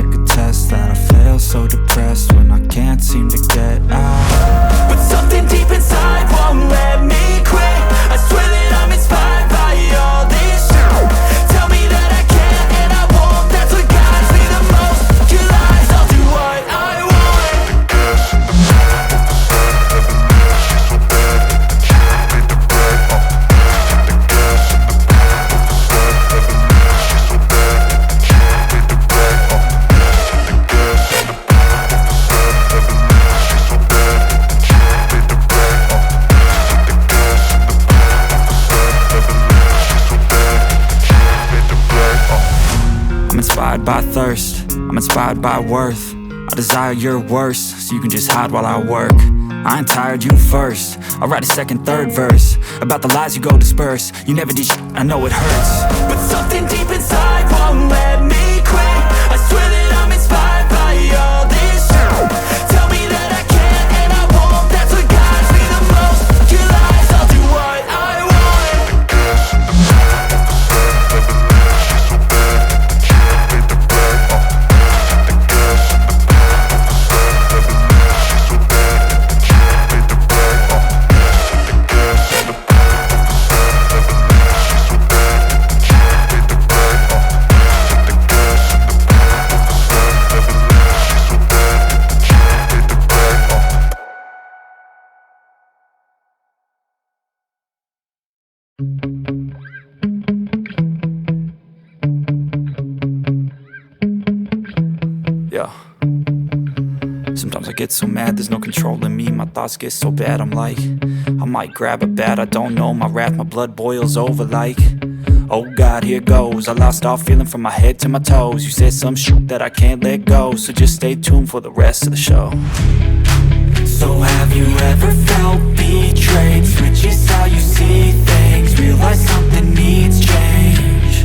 like a test that I fail, so depressed when I can't seem to get out. But something deep inside won't let me quit. I swear that I'm inspired by all this shit. Tell me that I can and I won't. That's what guides me the most. Your lies, I'll do what I want. I'm inspired by thirst, I'm inspired by worth. I desire your worst, so you can just hide while I work. I ain't tired, you first. I'll write a second, third verse about the lies you go disperse. You never did shit, I know it hurts. But something deep inside won't let me quit. I swear that I'm inspired by all this shit. Tell me that I can and I won't. That's what guides me the most. Your lies, I'll do what I want. Yeah. Sometimes I get so mad, there's no controlling me. My thoughts get so bad, I'm like, I might grab a bat, I don't know. My wrath, my blood boils over like, oh God, here goes. I lost all feeling from my head to my toes. You said some shit that I can't let go, so just stay tuned for the rest of the show. So have you ever felt betrayed? Switches how you see things. Realize something needs change.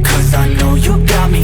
Cause I know you got me